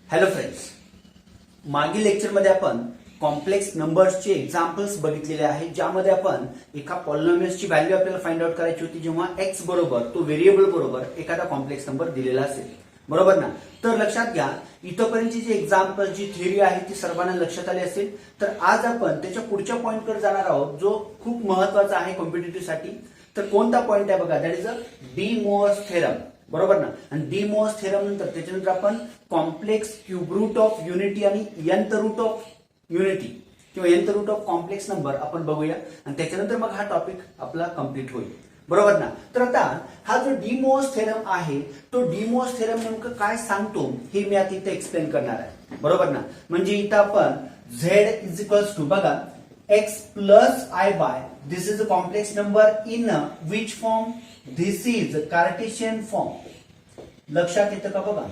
Hello friends, मागील लेक्चरमध्ये आपण कॉम्प्लेक्स नंबर्सचे एक्झाम्पल्स बघितलेले आहेत, ज्यामध्ये आपण एका पॉलिनॉमियलची व्हॅल्यू आपल्याला फाइंड आउट करायची होती जेव्हा एक्स बरोबर तो व्हेरिएबल बरोबर एखादा कॉम्प्लेक्स नंबर दिलेला असेल, बरोबर ना. तर लक्षात घ्या, इथपर्यंतची जी एक्झाम्पल जी थिअरी आहे ती सर्वांना लक्षात आली असेल. तर आज आपण त्याच्या पुढच्या पॉइंटकडे जाणार आहोत, जो खूप महत्वाचा आहे कॉम्पिटिटिव्ह साठी. तर कोणता पॉइंट आहे बघा, that is a de Moivre's theorem, बरोबर ना. आणि डी मोअर्स थेरम नंतर त्याच्यानंतर आपण complex cube root of unity आणि nth रूट ऑफ युनिटी किंवा nth root of complex number आपण बघूया, आणि त्याच्यानंतर मग हा टॉपिक आपला कम्प्लीट होईल, बरोबर ना. तर आता हा जो डी मोअर्स थेरम आहे, तो डी मोअर्स थेरम नेमकं काय सांगतो हे मी आता इथे एक्सप्लेन करणार आहे, बरोबर ना. म्हणजे इथं आपण झेड इज इक्वल्स टू बघा x plus I by this is a complex number in which form? This is Cartesian form. लक्षात येतं का बघा,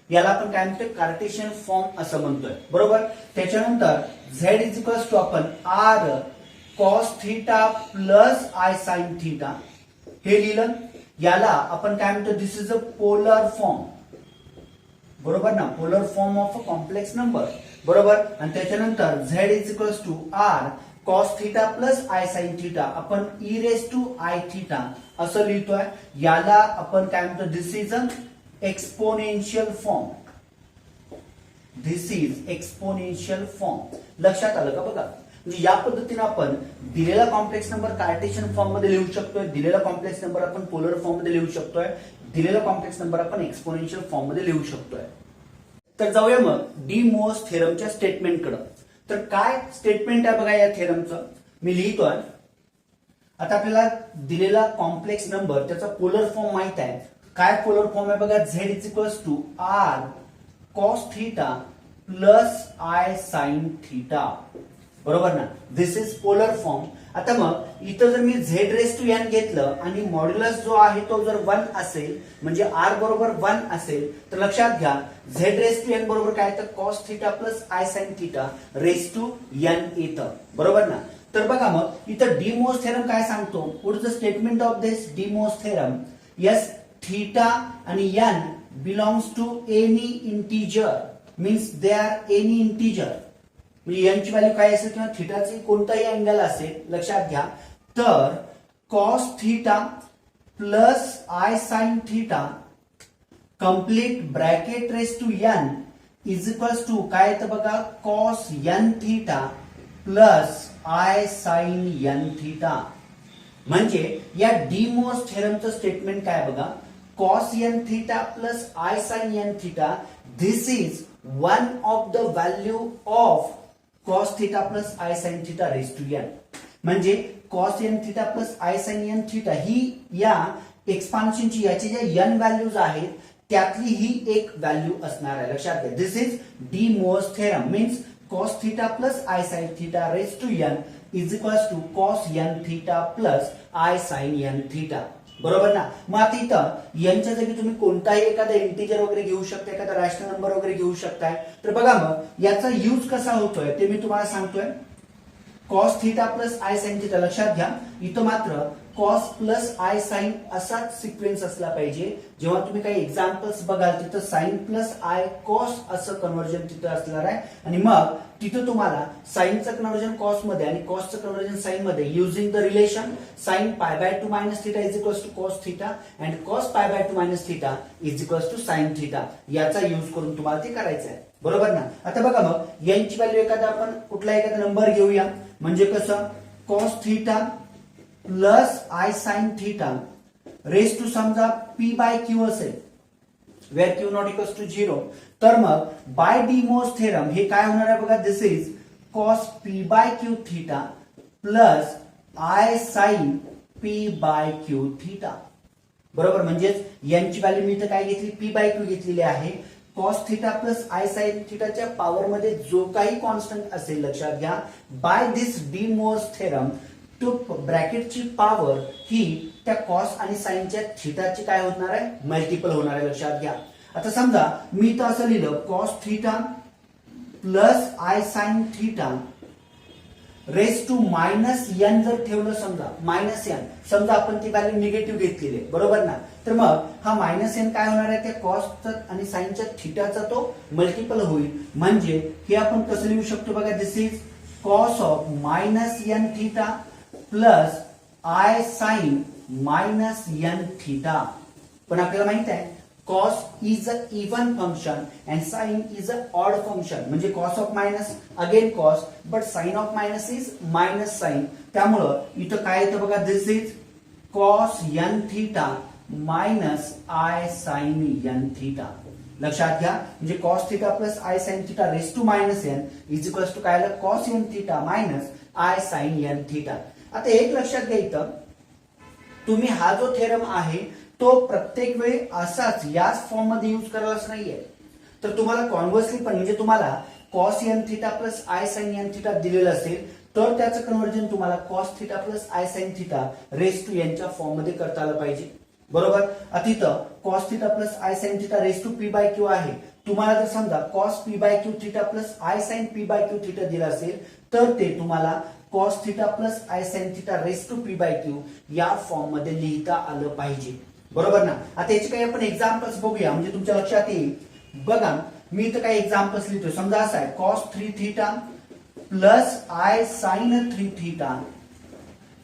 याला आपण काय म्हणतो, कार्टेशियन फॉर्म असं म्हणतोय, बरोबर. त्याच्यानंतर z इज इक्वल्स टू आपण r cos theta plus I sin theta हे लिहिलं. याला आपण काय म्हणतो, this is a polar form, बरोबर ना. Polar form of a complex number, बरोबर. आणि त्याच्यानंतर z is equals to r cos theta plus I sin theta आपण e raise to I theta असं लिहितोय. याला आपण काय म्हणतो, this is an exponential form. This is exponential form. लक्षात आलं का बघा. म्हणजे या पद्धतीने आपण दिलेला कॉम्प्लेक्स नंबर कार्टेशियन फॉर्म मध्ये लिहू शकतोय, दिलेला कॉम्प्लेक्स नंबर आपण पोलर फॉर्म मध्ये लिहू शकतोय, दिलेला कॉम्प्लेक्स नंबर आपण एक्सपोनेन्शियल फॉर्म मध्ये लिहू शकतोय. तर जाऊया मग डी मोअर्स थेरमच्या स्टेटमेंटकडे. तर काय स्टेटमेंट आहे बघा या थेरमचं, मी लिहितोय. आता आपल्याला दिलेला कॉम्प्लेक्स नंबर त्याचा पोलर फॉर्म माहित आहे. काय पोलर फॉर्म आहे बघा, Z is equals to R cos theta plus I sine theta, बरोबर ना. This is polar form. आता मग इथं जर मी झेड रेस टू एन घेतलं आणि मॉड्युलस जो आहे तो जर 1 असेल, म्हणजे आर बरोबर 1 असेल, तर लक्षात घ्या झेड रेस टू एन बरोबर काय, तर cos theta plus I sine theta raise to N येतं, बरोबर ना. तर बघा मग इथं डी मोअर्स थेरम काय सांगतो, what is the statement of this de Moivre's theorem. Yes, theta आणि n belongs to any integer, means they are any integer. म्हणजे यांची व्हॅल्यू काय असेल किंवा थीटाची कोणताही अँगल असेल, लक्षात घ्या. तर cos theta plus I sine theta complete bracket raise to N is equals to काय येतं बघा, cos N theta plus I sine N theta. म्हणजे या डी मोअर्स थेरमचं स्टेटमेंट काय बघा, cos N theta plus I sine N theta this is one of the value of cos theta plus I sine theta raise to N. म्हणजे cos n theta plus I sine N theta ही या एक्सपान्शनची याची ज्या n values आहेत त्यातली ही एक value असणार आहे, लक्षात घ्या. This is de Moivre's theorem, means cos theta plus I sine theta raise to N is equals to cos n theta plus I sine N theta, बरोबर ना. मग आता इथं यांच्या जागी तुम्ही कोणताही एखादा इंटीजर वगैरे घेऊ शकता, एखादा रॅशनल नंबर वगैरे घेऊ शकताय. तर बघा मग याचा यूज कसा होतोय ते मी तुम्हाला सांगतोय. Cos theta plus I sine theta, लक्षात घ्या इथं मात्र कॉस प्लस आय साइन असाच सिक्वेन्स असला पाहिजे. जेव्हा तुम्ही काही एक्झाम्पल्स बघाल तिथं साइन प्लस आय कॉस असं कन्व्हर्जन तिथं असणार आहे, आणि मग तिथं तुम्हाला साइनचं कन्व्हर्जन कॉस मध्ये आणि कॉसचं कन्व्हर्जन साइन मध्ये using the relation sine pi by 2 minus theta is equals to cos theta and cos pi by 2 minus theta is equals to sine theta, याचा यूज करून तुम्हाला ते करायचं आहे, बरोबर ना. आता बघा मग यांची व्हॅल्यू एखादा आपण कुठला एखादा नंबर घेऊया. म्हणजे कसं, cos theta plus I sine theta raise to समजा पी बाय क्यू असेल, where Q not equals to 0. तर मग बाय डी मोअर्स थेरम हे काय होणार आहे बघा, this is cos p by q theta plus I sine p by q theta, बरोबर. म्हणजेच यांची व्हॅल्यू मी इथं काय घेतली, पी बाय क्यू घेतलेली आहे. Cos theta plus I sine थीटाच्या पॉवर मध्ये जो काही कॉन्स्टंट असेल, लक्षात घ्या, by this de Moivre's theorem तो ब्रॅकेटची पॉवर ही त्या कॉस आणि साइनच्या थीटाची काय होणार आहे, मल्टिपल होणार आहे, लक्षात घ्या. आता समजा मी इथं असं लिहिलं, cos theta plus I sine theta raise to minus N जर ठेवलं समजा मायनस एन, समजा आपण ती व्हॅल्यू निगेटिव्ह घेतलेली आहे बरोबर ना, तर मग हा मायनस एन काय होणार आहे, त्या कॉसचा आणि साईनच्या थिटाचा तो मल्टिपल होईल. म्हणजे हे आपण कसं लिहू शकतो बघा, this is cos of minus n theta plus I sine minus n theta. पण आपल्याला माहित आहे cos is a even function and sin is a odd function. म्हणजे cos of minus again cos but sin of minus is minus sin. त्यामुळं इथं काय येतं बघा, this is cos n theta minus I sin n theta. लक्षात घ्या, म्हणजे cos theta plus I sin theta raised to minus n is equals to काय आलं, cos n theta minus I sin n theta. आता एक लक्षात घ्या, इथं तुम्ही हा जो थेरम आहे तो प्रत्येक वेळी असाच याच फॉर्म मध्ये यूज करायलाच नाहीये. तर तुम्हाला कॉन्व्हर्सली पण म्हणजे तुम्हाला cos n theta plus I sine n theta दिलेलं असेल तर त्याचं कन्वर्जन तुम्हाला cos theta plus I sine theta raise to एनच्या फॉर्म मध्ये करता आलं पाहिजे बरोबर. आता इथं cos theta plus I sine theta raise to P by q आहे. तुम्हाला जर समजा cos p by q theta plus I sine p by q theta दिला असेल तर ते तुम्हाला cos theta plus I sine theta raise to P by Q या फॉर्म मध्ये लिहिता आलं पाहिजे बरोबर ना. आता याचे काही आपण एक्झाम्पल्स बघूया म्हणजे तुमच्या लक्षात येईल. बघा मी इथं काही एक्झाम्पल्स लिहितोय. समजा असं आहे cos 3 theta plus I sine 3 theta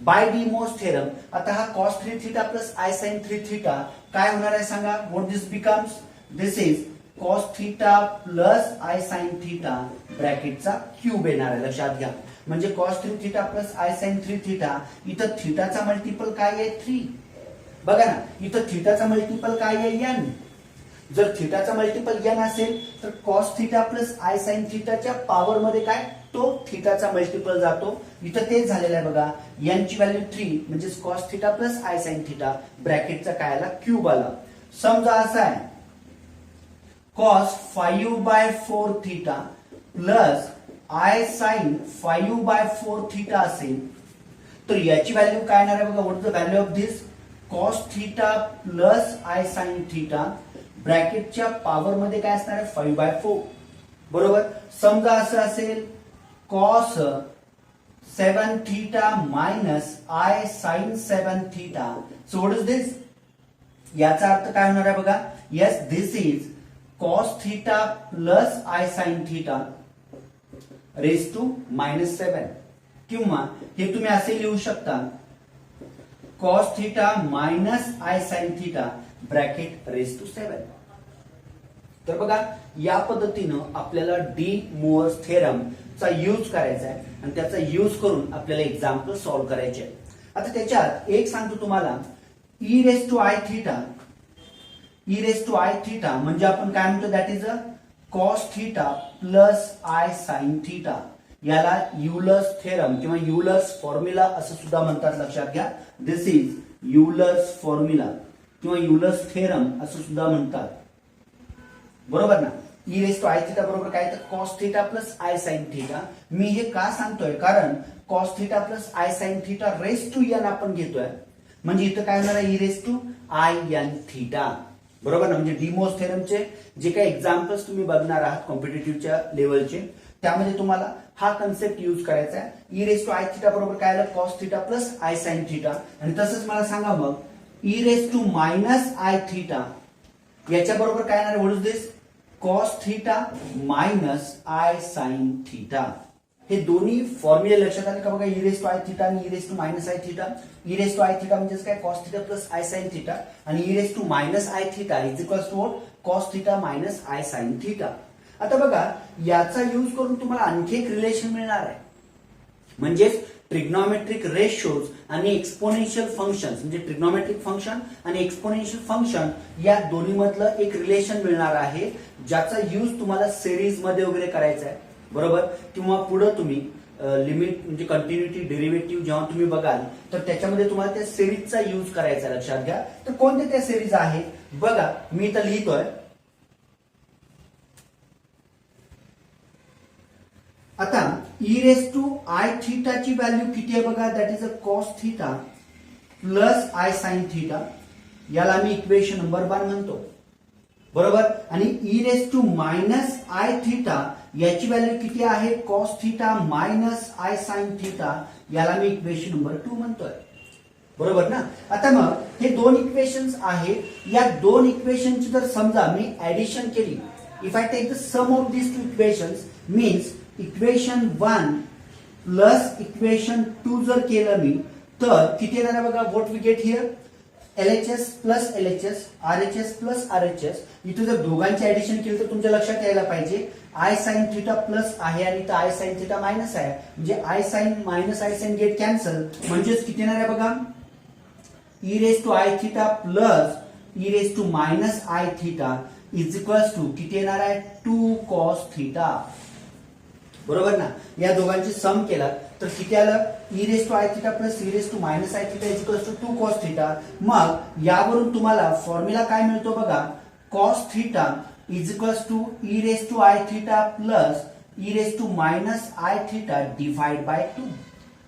by de Moivre's theorem. आता हा cos 3 theta plus I sine 3 theta काय होणार आहे सांगा, what this becomes, this is cos theta plus I sine theta ब्रॅकेटचा क्यूब येणार आहे. लक्षात घ्या, म्हणजे cos 3 theta plus I sine 3 theta, इथं थिटाचा मल्टिपल काय आहे 3. बघा ना, इथं थिटाचा मल्टिपल काय आहे n. जर थिटाचा मल्टिपल n असेल तर cos theta plus I sine थिटाच्या पॉवर मध्ये काय तो थिटाचा मल्टिपल जातो. इथं तेच झालेलं आहे बघा, n ची व्हॅल्यू 3 म्हणजे cos theta plus I sine theta ब्रॅकेटचा काय आला, क्यूब आला. समजा असा आहे cos 5/4 theta plus I sine 5/4 theta असेल तर याची व्हॅल्यू काय येणार आहे बघा, what is the value of this, cos theta plus I sine theta ब्रॅकेटच्या पॉवर मध्ये काय असणार आहे 5/4 बरोबर. समजा असं असेल cos 7 theta minus I sine 7 theta. So what is this, याचा अर्थ काय होणार आहे बघा, yes this is cos theta plus I sine theta raise to -7 किंवा हे तुम्ही असे लिहू शकता cos theta minus I sine theta bracket raise to 7. तर बघा या पद्धतीनं आपल्याला डी मोअर्स थेरम चा यूज करायचा आहे आणि त्याचा यूज करून आपल्याला एक्झाम्पल सॉल्व्ह करायचे आहे. आता त्याच्यात एक सांगतो तुम्हाला, e raise to I theta, e raise to I theta म्हणजे आपण काय म्हणतो, that is a cos theta plus I sine theta. याला युलर्स थेरम किंवा युलर्स फॉर्म्युला असं सुद्धा म्हणतात. लक्षात घ्या, दिस इज युलर्स फॉर्म्युला किंवा युलर्स थेरम असं सुद्धा म्हणतात बरोबर ना. E raise to I theta बरोबर काय तर cos theta plus I sine theta. मी हे का सांगतोय कारण cos theta plus I sine theta raise to N आपण घेतोय म्हणजे इथं काय होणार आहे, E raise to I N theta बरोबर ना. म्हणजे डीमोस थेरमचे जे काही एक्झाम्पल्स तुम्ही बघणार आहात कॉम्पिटेटिव्हच्या लेवलचे त्यामध्ये तुम्हाला हा कन्सेप्ट यूज करायचा आहे. E raise to I theta बरोबर काय आलं, cos theta plus I sine theta. आणि तसंच मला सांगा मग e raise to minus I theta याच्या बरोबर काय येणार, what is this, cos theta minus I sine theta. हे दोन्ही फॉर्म्युले लक्षात आले का बघा, e raise to I theta आणि E raise to minus I theta. E raise to I theta म्हणजे काय, cos theta plus I sine theta आणि E raise to minus I theta is equals to what, cos theta minus I sine theta. आता बघा याचा use करून तुम्हाला आणखी एक रिलेशन मिळणार आहे म्हणजेच ट्रिग्नॉमेट्रिक रेशोज आणि एक्सपोनेन्शियल फंक्शन्स. म्हणजे ट्रिग्नॉमेट्रिक फंक्शन आणि एक्सपोनेन्शियल फंक्शन या दोन्ही मधलं एक रिलेशन मिळणार आहे ज्याचा यूज तुम्हाला सिरीज मध्ये वगैरे करायचा आहे बरोबर. किंवा पुढे तुम्ही लिमिट म्हणजे कंटिन्युटी डेरिव्हेटिव्ह जेव्हा तुम्ही बघाल तर त्याच्यामध्ये तुम्हाला त्या सिरीजचा यूज करायचा. लक्षात घ्या, तर कोणत्या त्या सिरीज आहेत बघा, मी इथं लिहितोय. आता ई रेस टू आय थिटाची व्हॅल्यू किती आहे बघा, that is a cos theta plus I sine theta. याला मी इक्वेशन नंबर 1 म्हणतो बरोबर. आणि E raise to minus I theta याची व्हॅल्यू किती आहे cos theta minus I sine theta, याला मी इक्वेशन नंबर 2 म्हणतोय. बरोबर ना. आता मग हे दोन इक्वेशन्स आहेत, या दोन इक्वेशनची जर समजा मी ऍडिशन केली, if I take the sum of this two equations means equation 1 plus equation 2 जर केलं मी तर किती येणार आहे बघा. What we get here LHS plus LHS, RHS plus RHS. इथे जर दोघांची ऍडिशन केली तर तुमच्या लक्षात यायला पाहिजे आय साइन थिटा प्लस आहे आणि इथं आय साइन थिटा मायनस आहे, म्हणजे I sine minus I sine get cancel, म्हणजेच किती येणार आहे बघा e raise to I theta plus e raise to minus I theta is equals to किती येणार आहे 2 कॉस थिटा. बरोबर ना. या दोघांची सम केला तर किती आलं e raise to I theta plus e raise to minus I theta is equals to 2 cos theta. मग यावरून तुम्हाला फॉर्म्युला काय मिळतो बघा cos theta is equals to e raise to I theta plus e raise to minus I theta divide by 2.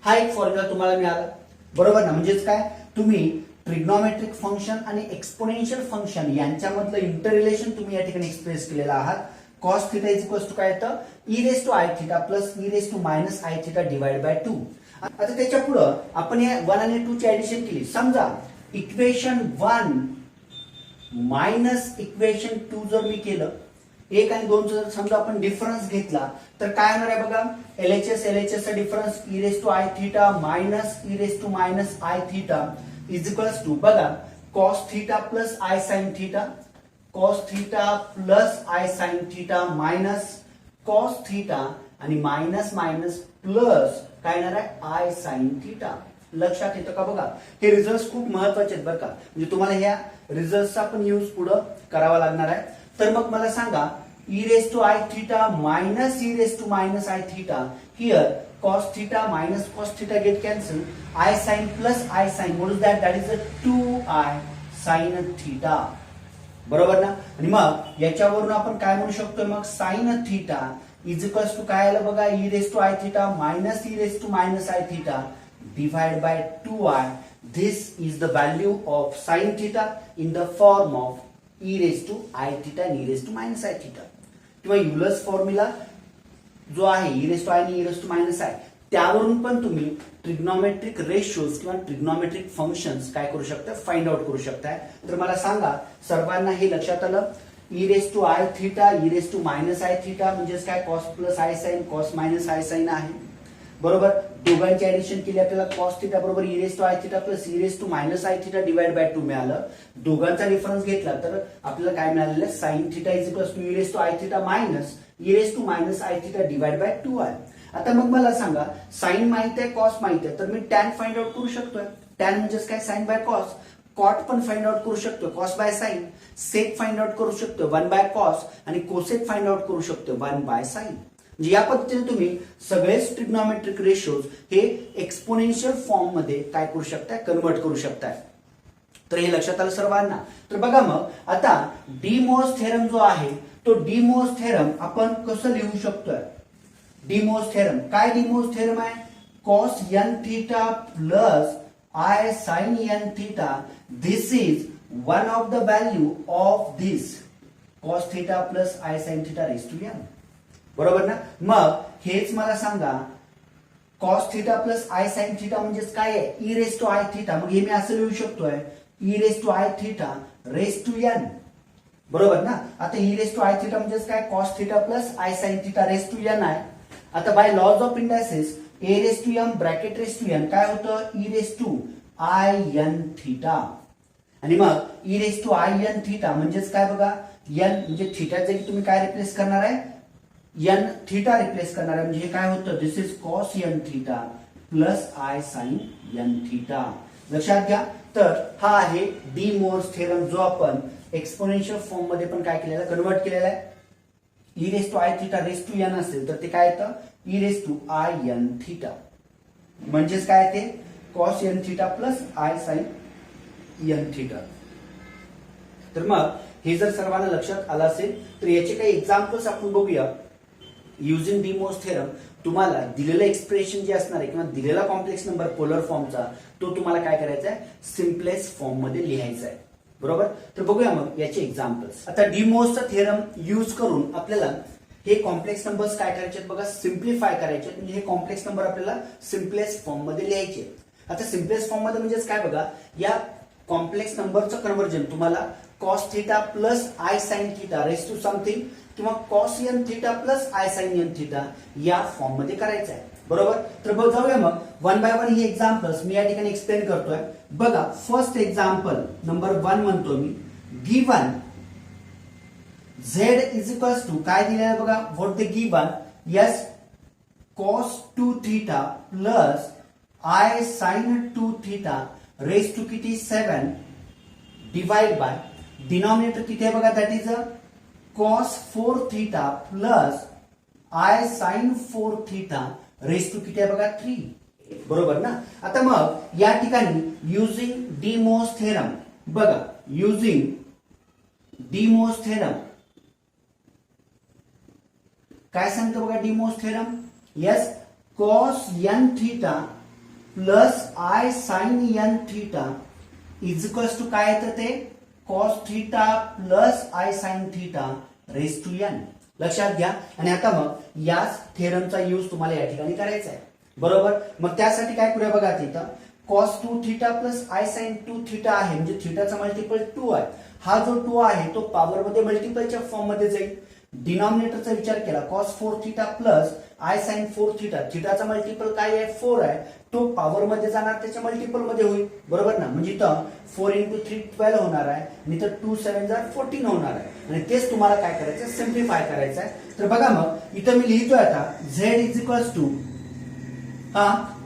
हा एक formula तुम्हाला मिळाला. बरोबर ना. म्हणजेच काय तुम्ही ट्रिग्नोमेट्रिक फंक्शन आणि एक्सपोनेन्शियल फंक्शन यांच्यामधलं इंटर रिलेशन तुम्ही या ठिकाणी एक्सप्रेस केलेला आहात. cos theta is equals to काय येतं e raise to I theta plus e raise to minus I theta divide by 2. आता त्याच्या पुढे आपण या 1 आणि 2 ची ऍडिशन केली. समजा इक्वेशन 1 मायनस इक्वेशन 2 जर मी केलं, 1 आणि 2 जर समजा आपण डिफरन्स घेतला तर काय होणार आहे बघा LHS चा difference e raise to I theta minus e raise to minus I theta is equals to बघा cos theta plus I sine theta, cos theta plus I sine theta minus cos theta आणि minus minus plus काय येणार आहे I sine theta. लक्षात येतं का बघा. हे रिझल्ट खूप महत्वाचे आहेत बरं का, म्हणजे तुम्हाला ह्या रिझल्टचा पण यूज पुढे करावा लागणार आहे. तर मग मला सांगा e raise to I theta minus e raise to minus I theta, here cos theta minus cos theta get cancel, I sin plus I sin, what is that? That is a 2I sin theta. बरोबर ना. आणि मग याच्यावरून आपण काय म्हणू शकतो मग sin theta is equals to काय आलं बघा e raise to I theta minus e raise to minus I theta divide by 2I. This is the value of sin theta in the form of e raise to I theta आणि e raise to minus I theta. किंवा Euler's formula जो आहे e raise to I आणि e raise to minus I, त्यावरून पण तुम्ही trigonometric ratios किंवा trigonometric functions काय करू शकता फाइंड आउट करू शकता. तर मला सांगा सर्वांना हे लक्षात आलं e raise to I theta e raise to minus I theta म्हणजेच काय cos plus I sine cos minus I sine आहे. बरोबर. दोघांची ऍडिशन केली आपल्याला cos थिटा बरोबर e raise to I theta plus e raise to minus I theta divide by 2 मिळालं. दोघांचा डिफरन्स घेतला तर आपल्याला काय मिळालेलं आहे sin theta is equals to e raise to I theta minus e raise to minus I theta divide by 2I. आता मग मला सांगा साइन माहित आहे कॉस माहित आहे तर मी टॅन फाइंड आउट करू शकतोय. टॅन म्हणजेच काय साइन बाय कॉस. कॉट पण फाइंड आउट करू शकतो cos by sine. Sec find out करू शकतो 1 बाय कॉस आणि कोसेक फाइंड आउट करू शकतो 1 बाय साइन. म्हणजे या पद्धतीने तुम्ही सगळेच ट्रिग्नोमेट्रिक रेशोज हे एक्सपोनेन्शियल फॉर्म मध्ये काय करू शकताय कन्वर्ट करू शकताय. तर हे लक्षात आलं सर्वांना. तर बघा मग आता डी मोअर्स थेरम जो आहे तो डी मोअर्स थेरम आपण कसं लिहू शकतोय. डी मोअर्स थेरम काय डी मोअर्स थेरम आहे cos n theta plus I sin n theta. This is one of the value of this cos theta plus I sin theta raised to n. बरोबर ना. मग हेच मला सांगा cos theta plus I sin theta म्हणजेच काय आहे e raise to I theta. मग हे मी असं लिहू शकतोय e raise to I theta raise to n. बरोबर ना. आता e raise to I theta म्हणजेच काय cos theta plus I sin theta raise to n आहे. आता by laws of indices a raise to m bracket raise to n काय होतं e raise to I n theta. आणि मग e raise to I n theta म्हणजेच काय बघा n म्हणजे थिटा जागी तुम्ही काय रिप्लेस करणार आहे n थिटा रिप्लेस करणार आहे. म्हणजे हे काय होतं this is cos n theta plus I sin n theta. लक्षात घ्या. तर हा आहे डी मोअर्स थेरम जो आपण एक्सपोनेन्शियल फॉर्म मध्ये पण काय केलेला कन्वर्ट केलेला आहे. e raise to I theta raise to n असेल तर ते काय येतं e raise to I n theta म्हणजेच काय ते cos n theta plus I sin n theta. तर मग हे जर सर्वांना लक्षात आलं असेल तर याचे काही एक्झाम्पल्स आपण बघूया. युजिंग डी मोअर्स थेरम तुम्हाला दिलेलं एक्सप्रेशन जे असणार आहे किंवा दिलेला कॉम्प्लेक्स नंबर पोलर फॉर्मचा तो तुम्हाला काय करायचा आहे सिम्पलेस्ट फॉर्म मध्ये लिहायचा आहे. बरोबर. तर बघूया मग याचे एक्झाम्पल्स. आता डी मोअर्सचा थेरम यूज करून आपल्याला हे कॉम्प्लेक्स नंबर्स काय करायचे बघा, सिम्प्लिफाय करायचे. म्हणजे हे कॉम्प्लेक्स नंबर आपल्याला सिम्पलेस्ट फॉर्म मध्ये लिहायचे. आता सिम्पलेस्ट फॉर्म मध्ये म्हणजेच काय बघा, या कॉम्प्लेक्स नंबरचं कन्वर्जन तुम्हाला cos theta plus I sine theta raise to something किंवा cos n theta plus I sine n theta या फॉर्म मध्ये करायचं आहे. बरोबर. तर बघ जाऊया मग वन बाय वन ही एक्झाम्पल्स मी या ठिकाणी एक्सप्लेन करतोय. बघा फर्स्ट एक्झाम्पल नंबर 1 म्हणतो मी. Given z is equals to काय दिलेलं आहे बघा, what the given yes cos 2 theta plus I sine 2 theta raise to किती 7 डिवाइड बाय डिनॉमिनेटर किती आहे बघा, that is cos 4 theta plus I sine 4 theta raise to किती आहे बघा 3. बरोबर ना. आता मग या ठिकाणी युजिंग डी मोस थेरम बघा, युजिंग डी मोस थेरम काय सांगतो बघा De Moivre's theorem, yes cos n theta plus I sine n theta is equals to काय येतं ते cos theta plus I sine theta raise to n. लक्षात घ्या. आणि आता मग याच थेरमचा यूज तुम्हाला या ठिकाणी करायचा आहे. बरोबर. मग त्यासाठी काय करूया बघा, तिथं cos 2 theta plus I sine 2 theta आहे म्हणजे थीटाचा मल्टिपल 2 आहे. हा जो 2 आहे तो पॉवर मध्ये मल्टिपलच्या फॉर्म मध्ये जाईल. डिनॉमिनेटरचा विचार केला cos 4 theta plus I sine 4 theta, थीटाचा मल्टिपल काय आहे 4 आहे, तो पॉवर मध्ये जाणार त्याच्या मल्टिपल मध्ये होईल. बरोबर ना. म्हणजे इथं 4 इंटू 3 12 होणार आहे आणि तर 2 7 14 होणार आहे. आणि तेच तुम्हाला काय करायचं सिम्प्लिफाय करायचं आहे. तर बघा मग इथं मी लिहितोय आता z is equals to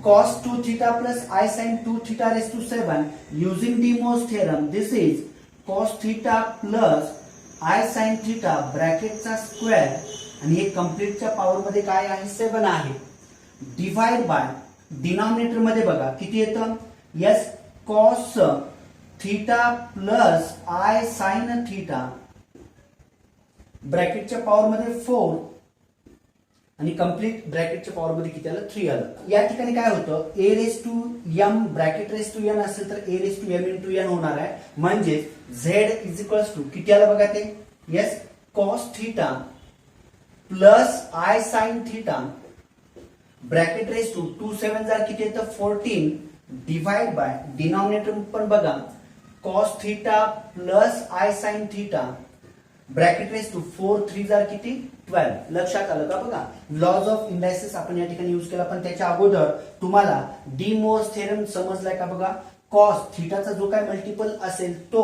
cos 2 theta plus I sine 2 theta raise to 7 using D Moivre's theorem. This is cos theta plus I sine theta ब्रॅकेटचा स्क्वेअर आणि हे कम्प्लीटच्या पॉवर मध्ये काय आहे 7 आहे डिवाइड बाय डिनॉमिनेटर मध्ये बघा किती येतं, yes cos theta plus I sine theta ब्रॅकेटच्या पॉवर मध्ये 4 आणि कंप्लीट ब्रॅकेटच्या पॉवर मध्ये किती आलं 3 आलं. या ठिकाणी काय होतं a raise to m bracket raise to n असेल तर a raise to m into n होणार आहे. म्हणजे z इज इक्वल्स टू किती आलं बघा ते, yes cos theta plus I sine theta bracket raise to 2 7 जार किती येतं 14 डिवाइड बाय डिनॉमिनेटर पण बघा cos theta plus I sine theta bracket raise to 4 3 जार किती 12. लक्षात आलं का बघा. लॉज ऑफ इंडायसेस आपण या ठिकाणी यूज केला, पण त्याच्या अगोदर तुम्हाला डी मोस थेरम समजलाय का बघा. cos थीटाचा जो काय मल्टिपल असेल तो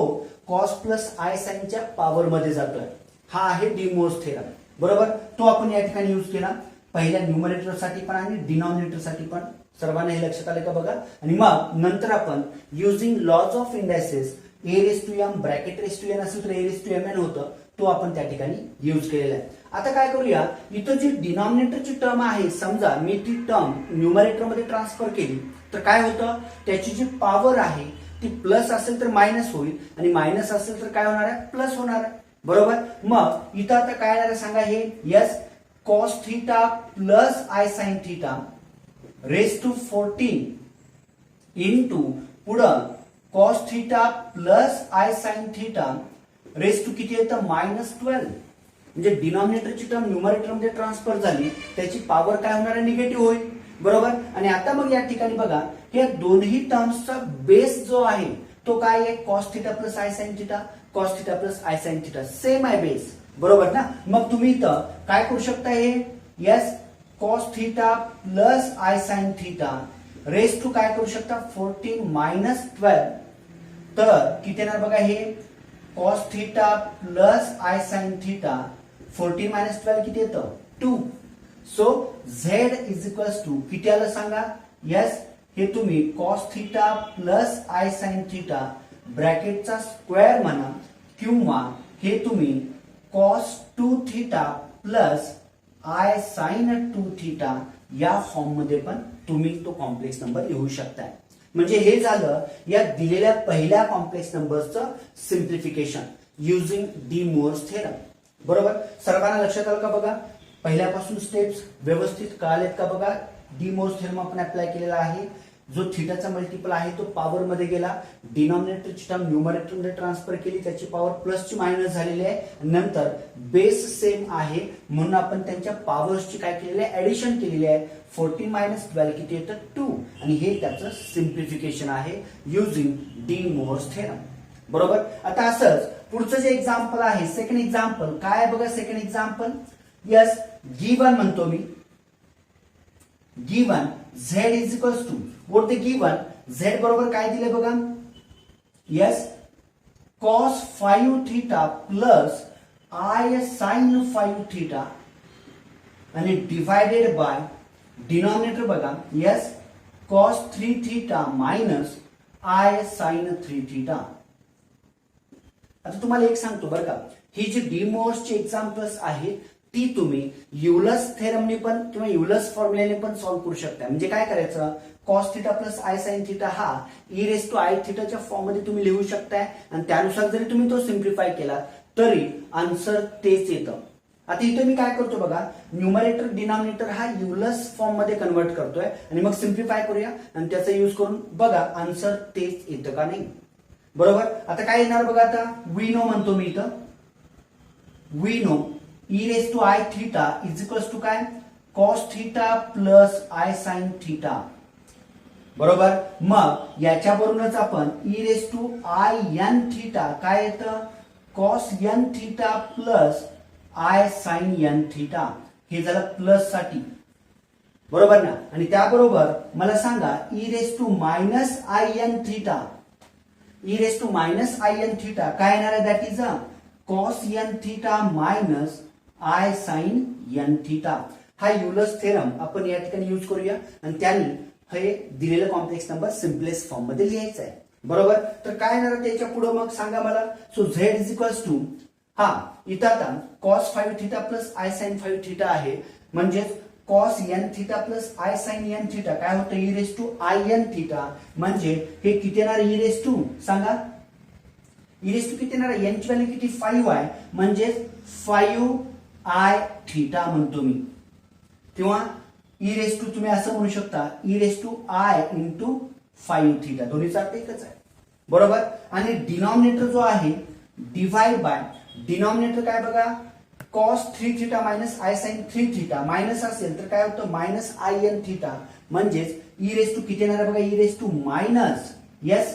cos प्लस आय साइनच्या पॉवर मध्ये जातोय. हा आहे डी मोस थेरम. बरोबर. तो आपण या ठिकाणी यूज केला पहिल्या न्यूमरेटर साठी पण आणि डिनॉमिनेटर साठी पण. सर्वांना हे लक्षात आलं का बघा. आणि मग नंतर आपण using laws of indices a raise to m bracket raise to n असेल तर a रेस टू mn होतं, तो आपण त्या ठिकाणी यूज केलेला आहे. आता काय करूया, इथं जी डिनॉमिनेटरची टर्म आहे समजा मी ती टर्म न्यूमरेटर मध्ये ट्रान्सफर केली तर काय होतं, त्याची जी पॉवर आहे ती प्लस असेल तर मायनस होईल आणि मायनस असेल तर काय होणार आहे प्लस होणार आहे. बरोबर. मग इथं आता काय येणार सांगा, हे yes cos theta plus I sine theta raise to 14 into पुढं cos theta plus I sine theta raise to किती येतं -12. म्हणजे डिनॉमिनेटरची टर्म न्यूमरेटर मध्ये ट्रान्सफर झाली, त्याची पॉवर काय होणार आहे निगेटिव्ह होईल. बरोबर. आणि आता मग या ठिकाणी बघा या दोन्ही टर्म्सचा बेस जो आहे तो काय आहे cos theta plus I sine theta, cos theta plus I sine theta same आहे बेस. बरोबर ना. मग तुम्ही इथं काय करू शकता, हे yes cos theta plus I sine theta raise to काय करू शकता 14 -12. तर किती येणार बघा, हे cos theta plus I sine theta 14 -12 किती येतं 2. So z is equals to किती आलं सांगा, यस हे तुम्ही cos theta plus I sine theta ब्रॅकेटचा स्क्वेअर म्हणा किंवा हे तुम्ही cos 2 theta plus I sine 2 theta या फॉर्म मध्ये पण तुम्ही तो कॉम्प्लेक्स नंबर लिहू शकताय. म्हणजे हे झालं या दिलेल्या पहिल्या कॉम्प्लेक्स नंबरचं simplification using De Moivre's theorem. बरोबर. सर्वांना लक्षात आलं का बघा, पहिल्यापासून स्टेप्स व्यवस्थित कळालेत का बघा. डी मोर्स थेरम आपण अप्लाय केलेला आहे. जो थिटाचा मल्टिपल आहे तो पॉवर मध्ये गेला, डिनॉमिनेटरची टर्म न्यूमरेटर मध्ये ट्रान्सफर केली, त्याची पॉवर प्लसची मायनस झालेली आहे, नंतर बेस सेम आहे म्हणून आपण त्यांच्या पॉवर्सची काय केलेली आहे, ऍडिशन केलेली आहे. 14 मायनस 12 किती येतं 2, आणि हे त्याचं सिम्प्लिफिकेशन आहे युजिंग डी मोअर्स थेरम. बरोबर. आता असंच पुढचं जे एक्झाम्पल आहे, सेकंड एक्झाम्पल काय आहे बघा. सेकंड एक्झाम्पल, यस, गिवन म्हणतो मी, given z is equals to, what the given z बरोबर काय दिले बघा, yes, cos 5 theta plus I sin 5 theta आणि डिवायडेड बाय डिनॉमिनेटर बघा, yes, cos 3 theta minus I sin 3 theta. आता तुम्हाला एक सांगतो बरं का, ही जी डी मोअर्सची एक्झाम्पल्स आहेत ती तुम्ही युलर्स थेरमने पण किंवा युलर्स फॉर्म्युल्याने पण सॉल्व्ह करू शकता. म्हणजे काय करायचं, cos theta plus I sine theta हा ई रेस टू आय थिटाच्या फॉर्म मध्ये तुम्ही लिहू शकताय, आणि त्यानुसार जरी तुम्ही तो सिम्प्लिफाय केला तरी आन्सर तेच येतं. आता इथे मी काय करतो बघा, न्यूमरेटर डिनॉमिनेटर हा युलर्स फॉर्म मध्ये कन्वर्ट करतोय आणि मग सिम्प्लिफाय करूया आणि त्याचा यूज करून बघा आन्सर तेच येतं का नाही. बरोबर. आता काय येणार बघा, आता वी नो म्हणतो मी इथं, we know e raise to I theta is equals to काय, cos theta plus I sine theta. बरोबर. मग याच्यावरूनच आपण e raise to I N theta काय येतं, cos n theta plus I sine n theta, हे झालं प्लस साठी. बरोबर ना. आणि त्याबरोबर मला सांगा e raise to minus i N theta, e raise to minus i N theta काय येणार आहे, that is a cos n theta minus I sine n theta. हा युलर्स थेरम आपण या ठिकाणी यूज करूया आणि त्यांनी हे दिलेलं कॉम्प्लेक्स नंबर सिम्पलेस्ट फॉर्म मध्ये लिहायचा आहे. बरोबर. तर काय येणार त्याच्या पुढे मग सांगा मला. So z is equals to, हा इथं आता cos 5 theta plus I sine 5 theta आहे, म्हणजेच cos n theta plus I sine n theta काय होतं, e raise to I N theta. म्हणजे हे किती येणार, ई रेस टू सांगा, ई रेस टू किती येणार, एन ची व्हॅल्यू किती 5 आहे, म्हणजे 5 आय थिटा म्हणतो मी, किंवा ई रेस टू तुम्ही असं म्हणू शकता, e raise to i into 5 theta, दोन्हीचा अर्थ एकच आहे. बरोबर. आणि डिनॉमिनेटर जो आहे डिवाइड बाय डिनॉमिनेटर काय बघा, cos 3 theta minus I sine 3 theta, minus असेल तर काय होतं मायनस आय एन थिटा, म्हणजेच ई रेस टू किती येणार बघा, e raise to minus, yes,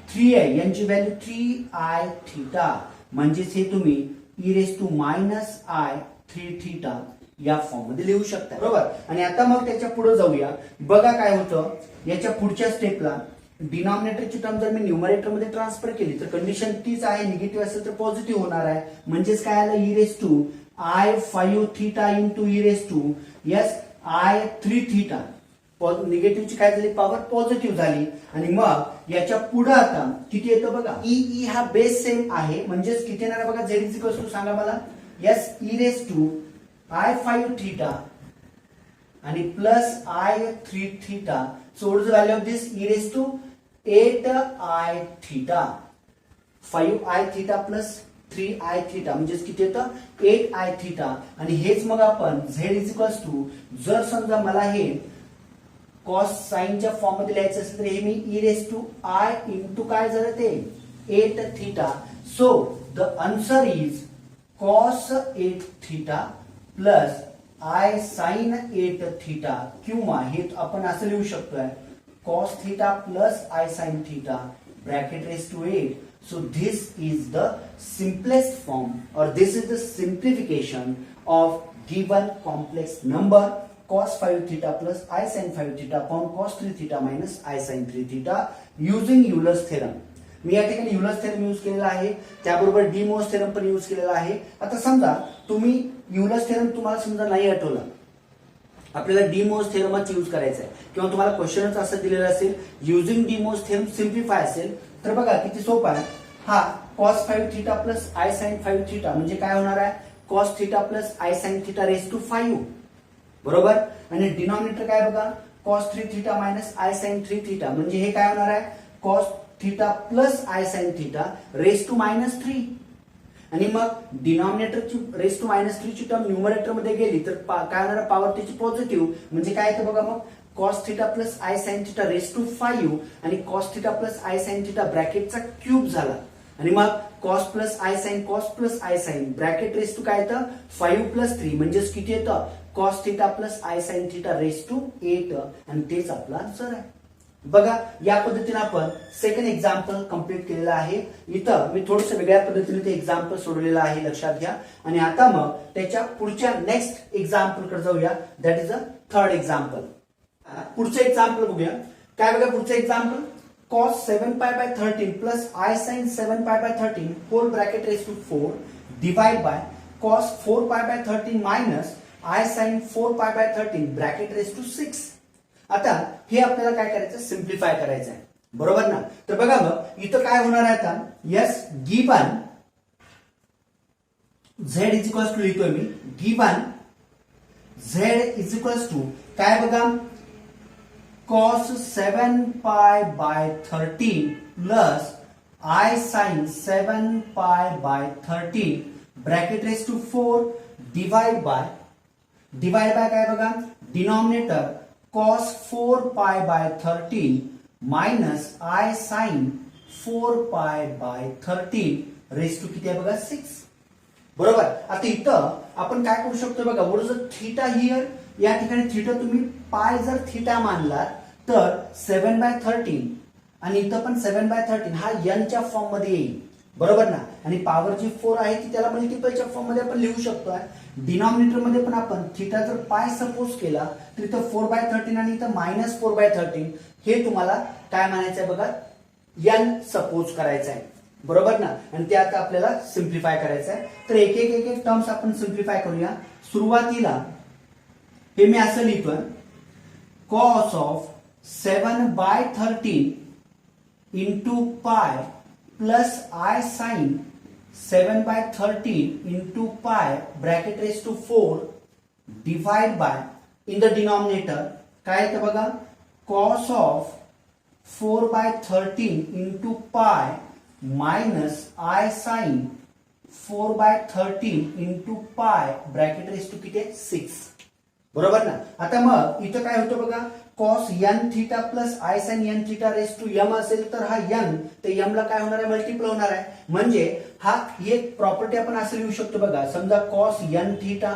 3 आहे, यांची व्हॅल्यू 3 आय थिटा, म्हणजेच हे तुम्ही e raise to minus i 3 theta या फॉर्म मध्ये लिहू शकता. बरोबर. आणि आता मग त्याच्या पुढे जाऊया, बघा काय होतं याच्या पुढच्या स्टेपला, डिनॉमिनेटरची टर्म जर मी न्यूमरेटर मध्ये ट्रान्सफर केली तर कंडिशन तीच आहे, निगेटिव्ह असेल तर पॉझिटिव्ह होणार आहे, म्हणजेच काय आलं, e raise to i 5 theta into e raise to, yes, i 3 theta. निगेटिव्हची काय झाली, पॉवर पॉझिटिव्ह झाली. आणि मग याच्या पुढे आता किती येतं बघा, ई हा बेस सेम आहे, म्हणजेच किती येणार बघा, झेड इज इक्वल्स टू सांगा मला, yes, e raise to i 5 theta आणि plus i 3 theta. So what is the value of this, e raise to 8 i theta, 5 i theta plus 3 i theta, म्हणजेच किती येतं 8 आय थिटा. आणि हेच मग आपण झेड इज इक्वल्स टू, जर समजा मला हे कॉस साइनच्या फॉर्म मध्ये लिहायचं असेल तर हे मी e raise to i into काय झालं ते 8 theta. So the answer is cos 8 theta plus I sine 8 theta, किंवा हे आपण असं लिहू शकतोय cos theta plus I sin theta bracket raised to 8. So this is the simplest form, or this is the simplification of given complex number cos 5 theta plus I sin 5 theta upon cos 3 theta minus I sin 3 theta using Euler's theorem. मी या ठिकाणी Euler's theorem use केलेला आहे, त्याबरोबर D Moivre's theorem पण use केलेला आहे. आता समजा तुम्ही युलर्स थेरम तुम्हाला समजा नाही आठवला, आपल्याला डी मोअर्स थेरमच यूज करायचा आहे, किंवा तुम्हाला क्वेश्चनच असं दिलेलं असेल using De Moivre's theorem simplify असेल, तर बघा किती सोपा आहे. हा cos 5 theta plus I sine 5 theta म्हणजे काय होणार आहे, cos theta plus I sine theta raise to 5. बरोबर. आणि डिनॉमिनेटर काय बघा, cos 3 theta minus I sine 3 theta म्हणजे हे काय होणार आहे, cos theta plus I sine theta raise to -3. आणि मग डिनॉमिनेटरची रेस टू -3 ची टर्म न्यूमरेटर मध्ये गेली तर काय होणार, पॉवर त्याची पॉझिटिव्ह, म्हणजे काय येतं बघा मग cos theta plus I sine theta raise to 5 आणि cos theta plus I sine theta ब्रॅकेटचा क्यूब झाला आणि मग cos plus I sine bracket raise to काय येतं 5 प्लस 3 म्हणजेच किती येतं cos theta plus I sine theta raise to 8 आणि तेच आपला आन्सर आहे. बघा या पद्धतीने आपण सेकंड एक्झाम्पल कंप्लीट केलेलं आहे. इथं मी थोडंसं वेगळ्या पद्धतीने ते एक्झाम्पल सोडवलेलं आहे, लक्षात घ्या. आणि आता मग त्याच्या पुढच्या नेक्स्ट एक्झाम्पल कडे जाऊया, that is a third example. पुढचं एक्झाम्पल बघूया. काय बघा पुढचं example, cos 7π/13 plus I sine 7π/13 whole bracket raise to 4 divide by cos 4π/13 minus I sine 4π/13 bracket raise to 6. आता हे आपल्याला काय करायचं, सिम्प्लिफाय करायचं आहे, बरोबर ना. तर बघा मग इथं काय होणार आहे आता, yes given z is equals to लिहितोय मी, given z is equals to काय बघा cos 7π/13 plus I sin 7π/13 bracket raise to 4 divide by काय बघा denominator cos 4π/13 minus I sin 4π/13 raise to किती आहे बघा 6. बरोबर. आता इथं आपण काय करू शकतो बघा, व्हॉट इज थीटा हियर, या ठिकाणी थीटा तुम्ही पाय जर थीटा मानला तर 7/13 आणि इथं पण 7/13 हा n च्या फॉर्म मध्ये येईल, बरोबर ना. आणि पॉवर जी 4 आहे ती त्याला मल्टिपलच्या फॉर्म मध्ये आपण लिहू शकतो. डिनॉमिनेटर मध्ये पण आपण थीटा जर पाय सपोज केला तर इथं 4/13 आणि इथं -4/13 हे तुम्हाला काय म्हणायचंय बघा n सपोज करायचं आहे, बरोबर ना. आणि ते आता आपल्याला सिम्प्लिफाय करायचं आहे. तर एक एक टर्म्स आपण सिम्प्लिफाय करूया. सुरुवातीला हे मी असं लिहितोय, cos of 7/13 into pi plus I sine 7/13 into pi bracket raise to 4 divide by in the denominator काय येतं बघा cos of 4/13 into pi minus I sine 4/13 into pi bracket raise to किती 6. बरोबर ना. आता मग इथं काय होतं बघा, cos n theta plus I sine n theta raise to m असेल तर हा n ते m ला काय होणार आहे, मल्टिपल होणार आहे. म्हणजे हा एक प्रॉपर्टी आपण असं लिहू शकतो बघा, समजा cos n theta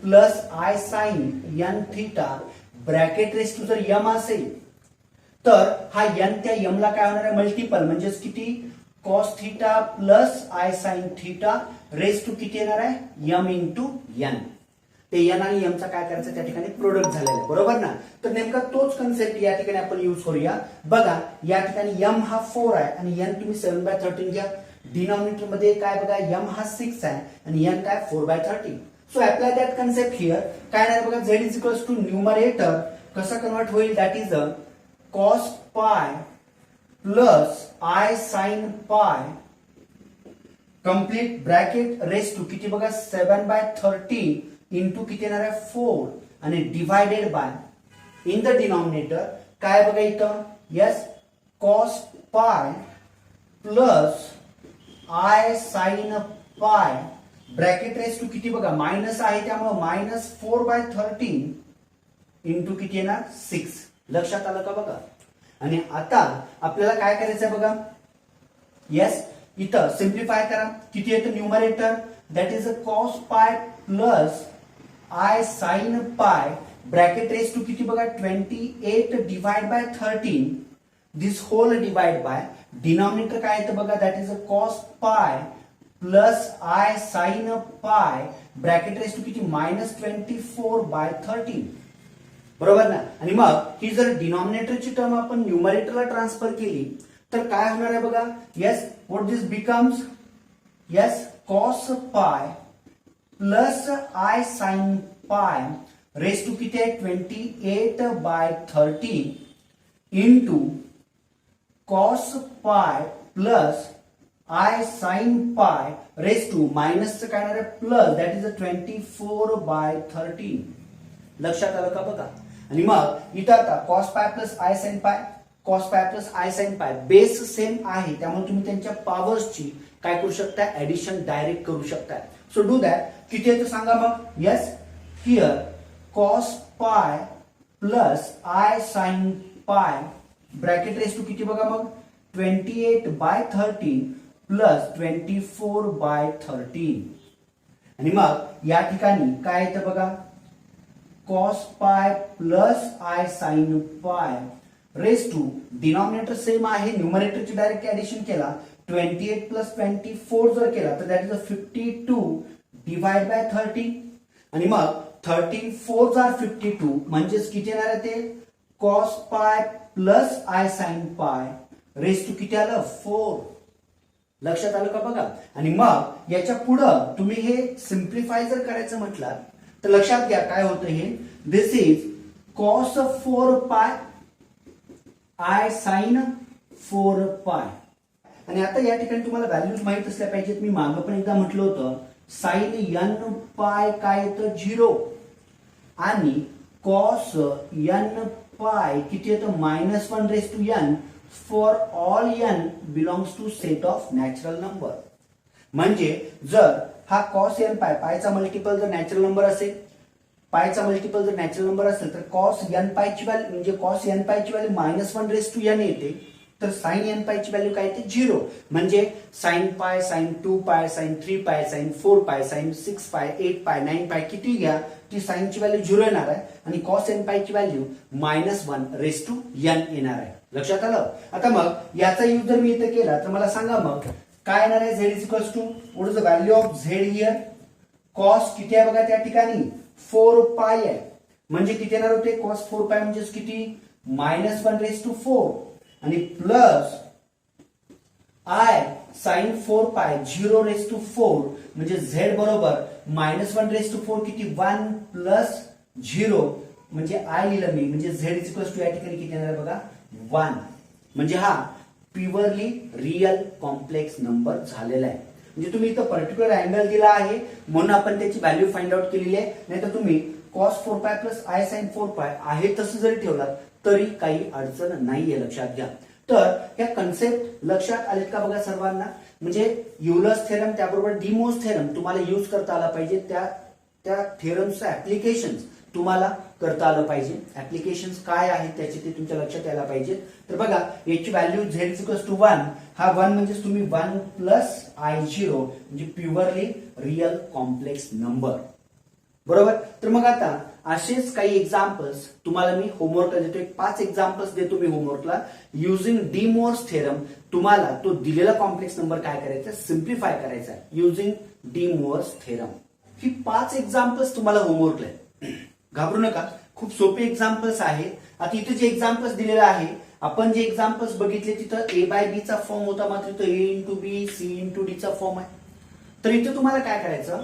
plus I sine n theta bracket raise to जर m असेल तर हा n त्या m ला काय होणार आहे, मल्टिपल. म्हणजेच किती cos theta plus I sine theta raise to किती येणार आहे, m इंटू n. ते n आणि m चा काय करायचं त्या ठिकाणी प्रोडक्ट झालेला आहे, बरोबर ना. तर नेमका तोच कन्सेप्ट या ठिकाणी आपण यूज करूया. बघा या ठिकाणी m हा 4 आहे आणि n तुम्ही 7/13 घ्या. डिनॉमिनेटर मध्ये काय बघा m हा 6 आहे आणि n काय 4/13. So apply that concept here. काय नाही बघा z is equals to numerator कसं कन्वर्ट होईल, that is a cos pi plus I sine pi complete bracket raise to किती बघा 7/13 इंटू किती येणार आहे 4 आणि divided by in the denominator काय बघा इथं yes cos pi plus I sine pi bracket raise to किती बघा मायनस आहे त्यामुळे -4/13 इंटू किती येणार 6. लक्षात आलं का बघा. आणि आता आपल्याला काय करायचंय बघा, यस इथं सिम्प्लिफाय करा. किती येतं numerator, that is a cos pi plus I sine pi bracket raise to किती बघा 28 divide by 13 this whole divide by denominator काय येतं बघा, that is a cos pi plus I sine pi bracket raise to किती -24/13. बरोबर ना. आणि मग ही जर डिनॉमिनेटरची टर्म आपण न्यूमरेटरला ट्रान्सफर केली तर काय होणार आहे बघा, yes what this becomes yes cos pi plus I sine pi raise to किती आहे 28/13 into cos pi plus I sine pi raise to मायनसचं काय होणार आहे प्लस, दॅट इज अ 24/13. लक्षात आलं का बघा. आणि मग इथं आता cos pi plus I sine पाय cos pi plus I sine पाय बेस सेम आहे त्यामुळे तुम्ही त्यांच्या पॉवर्सची काय करू शकता, ऍडिशन डायरेक्ट करू शकता. So do that. किती आहे ते सांगा मग. Yes here cos pi plus I sine pi bracket raise to किती बघा मग 28/13 प्लस 24/13 आणि मग या ठिकाणी काय येतं बघा cos pi plus I sine pi raise to denominator same आहे न्यूमरेटरची डायरेक्ट ऍडिशन केला 28 प्लस 24 जर केला तर दॅट इज 52 डिवाइड बाय 13 आणि मग 13 4 आर 52 म्हणजेच किती येणार आहे ते cos pi plus I sine pi raise to किती आलं 4 लक्षात आलं का बघा आणि मग याच्या पुढं तुम्ही हे सिम्प्लिफाय जर करायचं म्हटलं तर लक्षात घ्या काय होतं हे दिस इज कॉस 4 पाय आय साइन 4 पाय आणि आता या ठिकाणी तुम्हाला व्हॅल्यूज माहित असल्या पाहिजेत मी मागं पण एकदा म्हटलं होतं साइन n पाय काय येतं 0 आणि कॉस n पाय किती येतं -1 raise to n for all n belongs to set of natural number म्हणजे जर हा कॉस n पाय पायचा मल्टिपल जर नॅचरल नंबर असेल पायचा मल्टिपल जर नॅचरल नंबर असेल तर कॉस n पायची व्हॅल्यू म्हणजे कॉस n पायची व्हॅल्यू -1 रेस टू n येते तर साइन n पायची व्हॅल्यू काय येते 0 म्हणजे साइन पाय साइन 2 पाय साइन 3 पाय साइन 4 पाय साइन 6 पाय 8 पाय 9 पाय किती घ्या ती साइनची व्हॅल्यू 0 येणार आहे आणि कॉस n पायची व्हॅल्यू -1 रेस टू n येणार आहे लक्षात आलं आता मग याचा यूज जर मी इथे केला तर मला सांगा मग काय येणार आहे z is equals to what is the value of z here cos किती आहे बघा त्या ठिकाणी 4 पाय आहे म्हणजे किती येणार होते कॉस 4 पाय म्हणजे किती -1 रेस टू 4 आणि प्लस आय साइन 4 पाय 0 रेस टू 4 म्हणजे z बरोबर -1 रेस टू 4 किती 1 प्लस 0 म्हणजे आय लिहिलं मी म्हणजे z इज इक्वल्स टू या ठिकाणी किती येणार आहे बघा 1 म्हणजे हा प्युअरली रियल कॉम्प्लेक्स नंबर झालेला आहे म्हणजे तुम्ही इथं पर्टिक्युलर अँगल दिला आहे म्हणून आपण त्याची व्हॅल्यू फाइंड आउट केलेली आहे नाहीतर तुम्ही कॉस 4 पाय प्लस आय साइन 4 पाय आहे तसं जरी ठेवलात तरी काही अडचण नाहीये लक्षात घ्या तर या कन्सेप्ट लक्षात आलेत का बघा सर्वांना म्हणजे युलर्स थेरम त्याबरोबर डिमोस थेरम तुम्हाला यूज करता आला पाहिजे त्या थेरमचं ऍप्लिकेशन तुम्हाला करता आलं पाहिजे ऍप्लिकेशन्स काय आहेत त्याचे ते तुमच्या लक्षात यायला पाहिजे तर बघा याची value z is equals to 1 हा 1 म्हणजे तुम्ही 1 प्लस i0 म्हणजे प्युअरली रियल कॉम्प्लेक्स नंबर बरोबर तर मग आता असेच काही एक्झाम्पल्स तुम्हाला मी होमवर्कला देतो एक 5 एक्झाम्पल्स देतो मी होमवर्कला युजिंग डी मोअर्स थेरम तुम्हाला तो दिलेला कॉम्प्लेक्स नंबर काय करायचा सिम्प्लिफाय करायचा युजिंग डी मोअर्स थेरम ही 5 एक्झाम्पल्स तुम्हाला होमवर्कला आहे घाबरू नका खूप सोपे एक्झाम्पल्स आहेत आता इथे जे एक्झाम्पल्स दिलेले आहे आपण जे एक्झाम्पल्स बघितले तिथं a बाय b चा फॉर्म होता मात्र इथं a into b c into d चा फॉर्म आहे तर इथे तुम्हाला काय करायचं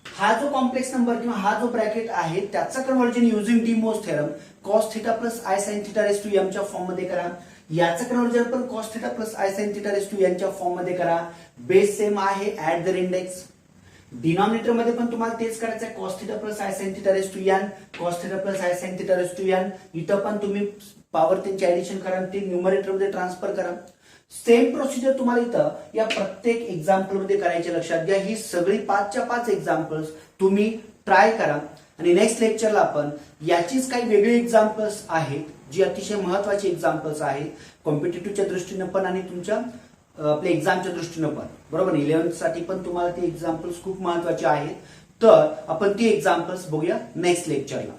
हा जो कॉम्प्लेक्स नंबर किंवा हा जो ब्रॅकेट आहे त्याचा conversion using De Moivre's theorem cos theta plus I sine theta raise to m च्या फॉर्म मध्ये करा याचं कन्व्हर्जन पण cos theta plus I sine theta raise to n च्या फॉर्म मध्ये करा बेस सेम आहे ऍट द इंडेक्स डिनॉमिनेटर मध्ये पण तुम्हाला तेच करायचं आहे cos theta plus I sine theta raise to n cos theta plus I sine theta raise to n इथं पण तुम्ही पॉवर त्यांची ऍडिशन करा ते न्यूमरेटर मध्ये ट्रान्सफर करा सेम प्रोसिजर तुम्हाला इथं या प्रत्येक एक्झाम्पल मध्ये करायचे लक्षात घ्या ही सगळी 5च्या 5 एक्झाम्पल्स तुम्ही ट्राय करा आणि नेक्स्ट लेक्चरला आपण याचीच काही वेगळी एक्झाम्पल्स आहेत जी अतिशय महत्वाची एक्झाम्पल्स आहेत कॉम्पिटेटिव्हच्या दृष्टीने पण आणि तुमच्या आपल्या एक्झामच्या दृष्टीने पण बरोबर 11th साठी पण तुम्हाला ती एक्झाम्पल्स खूप महत्वाचे आहेत तर आपण ती एक्झाम्पल्स बघूया नेक्स्ट लेक्चरला